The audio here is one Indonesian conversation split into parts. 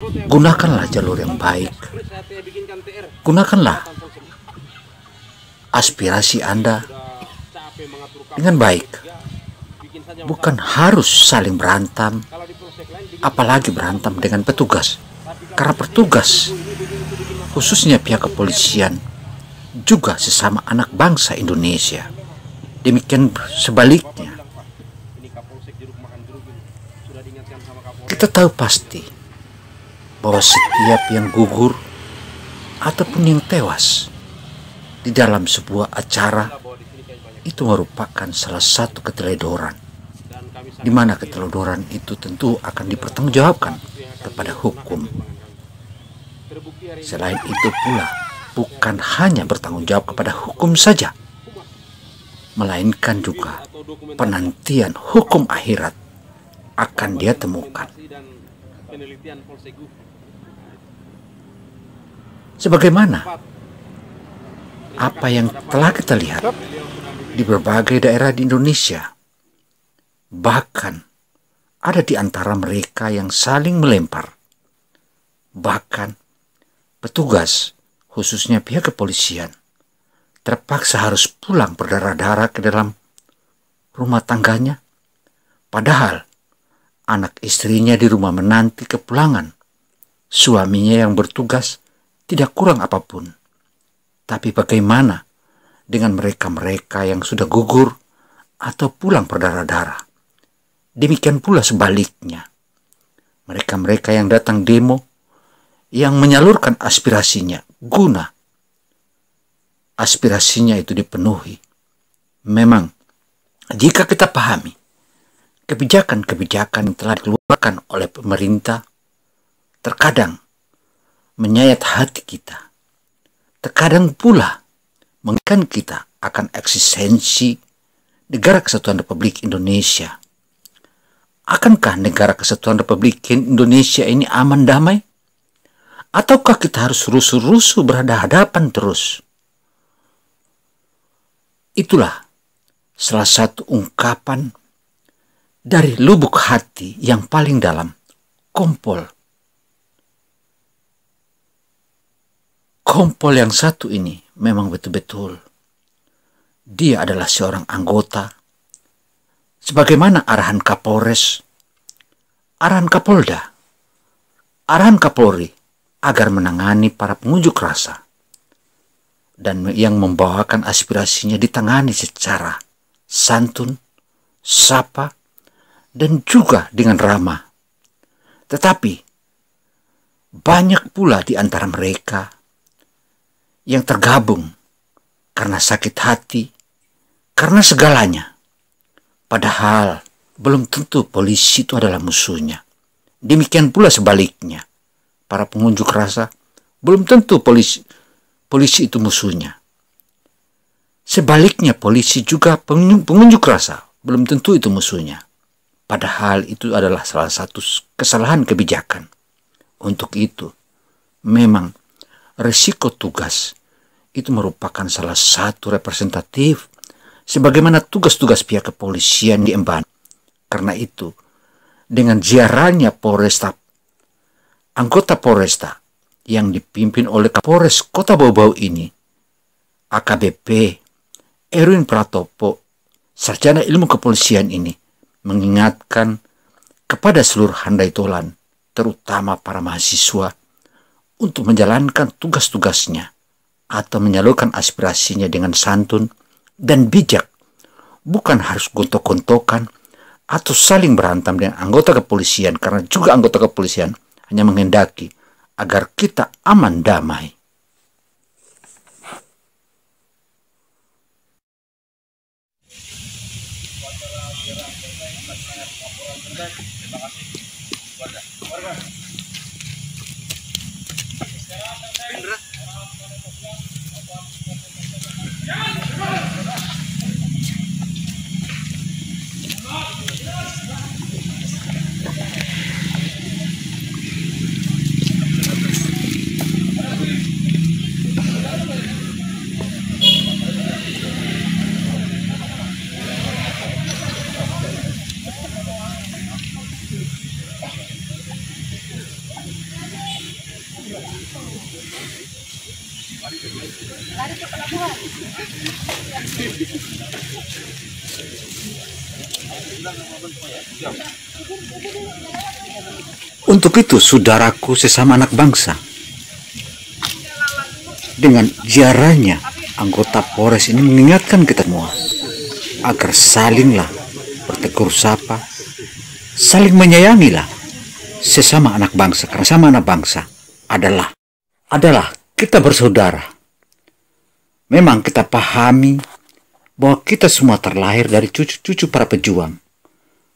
Gunakanlah jalur yang baik. Gunakanlah aspirasi Anda dengan baik. Bukan harus saling berantem, apalagi berantem dengan petugas. Karena petugas, khususnya pihak kepolisian, juga sesama anak bangsa Indonesia. Demikian sebaliknya. Kita tahu pasti bahwa setiap yang gugur ataupun yang tewas di dalam sebuah acara itu merupakan salah satu keteledoran, di mana keteledoran itu tentu akan dipertanggungjawabkan kepada hukum. Selain itu pula, bukan hanya bertanggung jawab kepada hukum saja, melainkan juga penantian hukum akhirat akan dia temukan. Sebagaimana apa yang telah kita lihat di berbagai daerah di Indonesia, bahkan ada di antara mereka yang saling melempar. Bahkan petugas, khususnya pihak kepolisian, terpaksa harus pulang berdarah-darah ke dalam rumah tangganya, padahal anak istrinya di rumah menanti kepulangan suaminya yang bertugas tidak kurang apapun. Tapi bagaimana dengan mereka-mereka yang sudah gugur atau pulang berdarah-darah? Demikian pula sebaliknya. Mereka-mereka yang datang demo, yang menyalurkan aspirasinya, guna aspirasinya itu dipenuhi. Memang, jika kita pahami kebijakan-kebijakan yang telah dikeluarkan oleh pemerintah, terkadang menyayat hati kita. Terkadang pula mengingatkan kita akan eksistensi Negara Kesatuan Republik Indonesia. Akankah Negara Kesatuan Republik Indonesia ini aman damai? Ataukah kita harus rusuh-rusuh berhadapan terus? Itulah salah satu ungkapan dari lubuk hati yang paling dalam Kompol. Kompol yang satu ini memang betul-betul dia adalah seorang anggota, sebagaimana arahan Kapolres, arahan Kapolda, arahan Kapolri agar menangani para pengunjuk rasa dan yang membawakan aspirasinya ditangani secara santun, sapa, dan juga dengan ramah. Tetapi banyak pula di antara mereka yang tergabung karena sakit hati, karena segalanya. Padahal belum tentu polisi itu adalah musuhnya. Demikian pula sebaliknya. Para pengunjuk rasa belum tentu polisi itu musuhnya. Sebaliknya polisi juga pengunjuk rasa belum tentu itu musuhnya. Padahal itu adalah salah satu kesalahan kebijakan. Untuk itu, memang resiko tugas itu merupakan salah satu representatif sebagaimana tugas-tugas pihak kepolisian diemban. Karena itu, dengan ziarahnya Polresta, anggota Polresta yang dipimpin oleh Kapolres Kota Bau-Bau ini, AKBP Erwin Pratopo, sarjana ilmu kepolisian ini, mengingatkan kepada seluruh handai tolan, terutama para mahasiswa, untuk menjalankan tugas-tugasnya atau menyalurkan aspirasinya dengan santun dan bijak, bukan harus gontok-gontokan atau saling berantem dengan anggota kepolisian, karena juga anggota kepolisian hanya menghendaki agar kita aman damai. Untuk itu, saudaraku sesama anak bangsa, dengan ziarahnya anggota Polres ini mengingatkan kita semua agar salinglah bertegur sapa, saling menyayangilah sesama anak bangsa, karena sama anak bangsa adalah kita bersaudara. Memang kita pahami bahwa kita semua terlahir dari cucu-cucu para pejuang,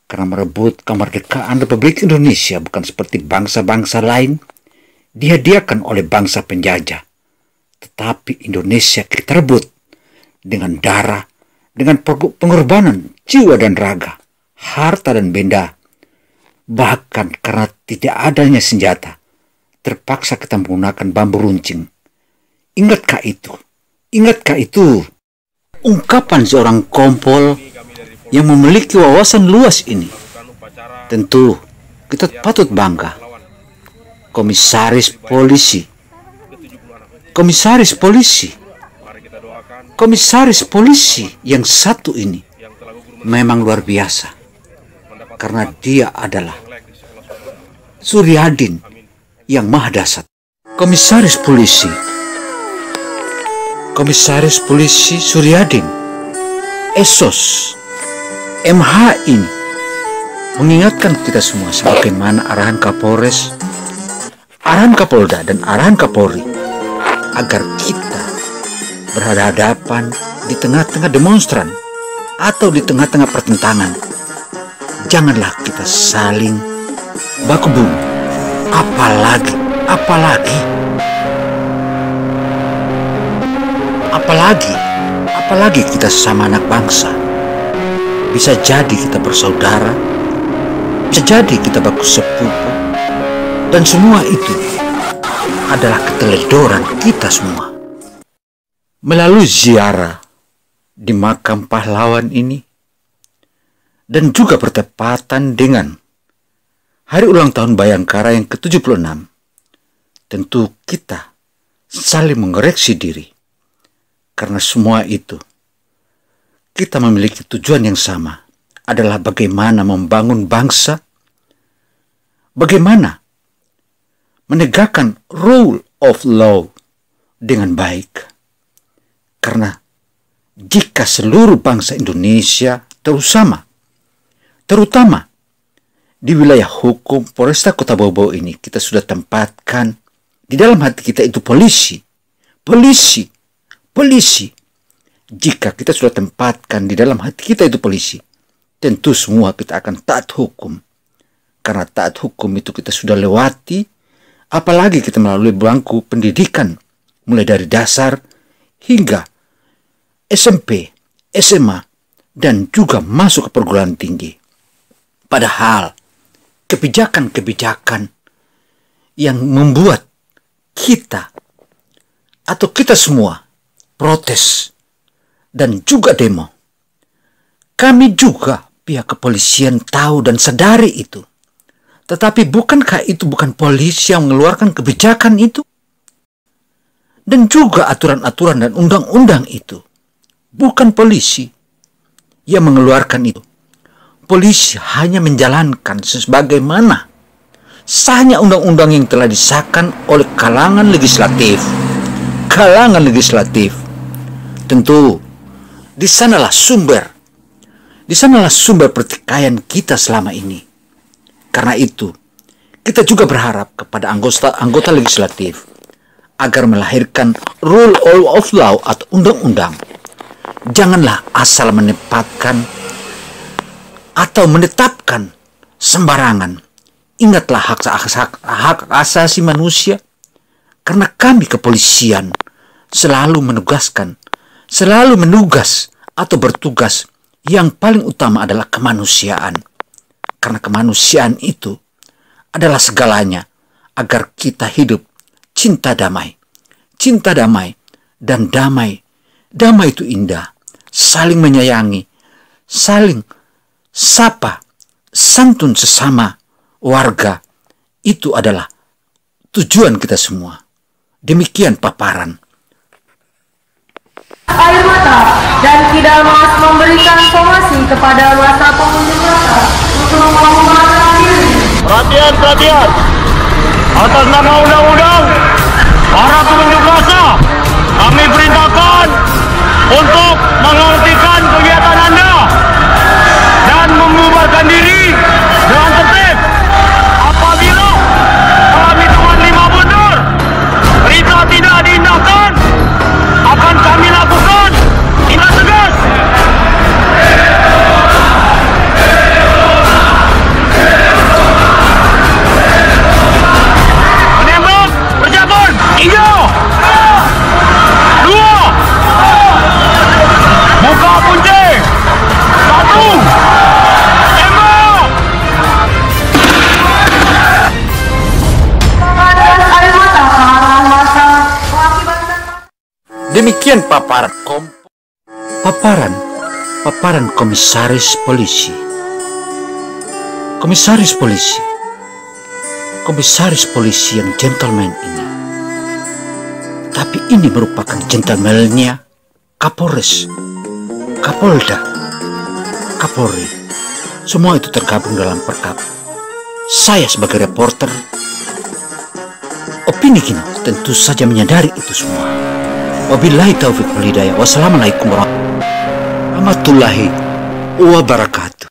karena merebut kemerdekaan Republik Indonesia bukan seperti bangsa-bangsa lain dihadiahkan oleh bangsa penjajah. Tetapi Indonesia kita rebut dengan darah, dengan pengorbanan jiwa dan raga, harta dan benda. Bahkan karena tidak adanya senjata, terpaksa kita menggunakan bambu runcing. Ingatkah itu? Ingatkah itu? Ungkapan seorang kompol yang memiliki wawasan luas ini. Tentu kita patut bangga. Komisaris polisi yang satu ini memang luar biasa, karena dia adalah Suryadin yang maha dasar. Komisaris polisi Suryadin Esos MH ini mengingatkan kita semua sebagaimana arahan Kapolres, arahan Kapolda, dan arahan Kapolri agar kita berhadapan di tengah-tengah demonstran atau di tengah-tengah pertentangan. Janganlah kita saling baku bunyi, apalagi kita sama anak bangsa. Bisa jadi kita bersaudara, bisa jadi kita baku sepupu, dan semua itu adalah keteledoran kita semua. Melalui ziarah di makam pahlawan ini, dan juga bertepatan dengan hari ulang tahun Bayangkara yang ke-76, tentu kita saling mengoreksi diri, karena semua itu kita memiliki tujuan yang sama, adalah bagaimana membangun bangsa, bagaimana menegakkan rule of law dengan baik. Karena jika seluruh bangsa Indonesia, terutama di wilayah hukum Polresta Kota Bau ini, kita sudah tempatkan di dalam hati kita itu polisi. Jika kita sudah tempatkan di dalam hati kita itu polisi, tentu semua kita akan taat hukum. Karena taat hukum itu kita sudah lewati, apalagi kita melalui bangku pendidikan, mulai dari dasar hingga SMP, SMA, dan juga masuk ke perguruan tinggi. Padahal kebijakan-kebijakan yang membuat kita atau kita semua protes dan juga demo, kami juga pihak kepolisian tahu dan sadari itu. Tetapi bukankah itu bukan polisi yang mengeluarkan kebijakan itu? Dan juga aturan-aturan dan undang-undang itu bukan polisi yang mengeluarkan itu. Polisi hanya menjalankan sebagaimana sahnya undang-undang yang telah disahkan oleh kalangan legislatif. Tentu di sanalah sumber pertikaian kita selama ini. Karena itu, kita juga berharap kepada anggota legislatif agar melahirkan rule of law atau undang-undang. Janganlah asal menetapkan sembarangan. Ingatlah hak asasi manusia, karena kami kepolisian selalu menugas atau bertugas yang paling utama adalah kemanusiaan. Karena kemanusiaan itu adalah segalanya agar kita hidup cinta damai. Cinta damai dan damai itu indah. Saling menyayangi, saling sapa, santun sesama warga. Itu adalah tujuan kita semua. Demikian paparan. Air mata dan Kidalmas memberikan somasi kepada masa pengunjuk rasa untuk melakukan diri. Perhatian, perhatian. Atas nama undang-undang, para pengunjuk rasa, kami perintahkan untuk menghentikan kegiatan Anda dan membubarkan diri dengan tertib. Apabila dalam hitungan 5 mundur perintah tidak diindahkan, akan kami lakukan tindak tegas. Menembak, persiapan, 3, 2, buka punce, 1, tembak. Mengalirkan air mata ke arah masa mengakibatkan Demikian paparan komisaris polisi. Komisaris polisi yang gentleman ini. Tapi ini merupakan gentlemannya Kapolres, Kapolda, Kapolri. Semua itu tergabung dalam perkap. Saya sebagai reporter, opini Kino tentu saja menyadari itu semua. Wabillahi taufiq wal hidayah. Wassalamualaikum warahmatullahi wabarakatuh.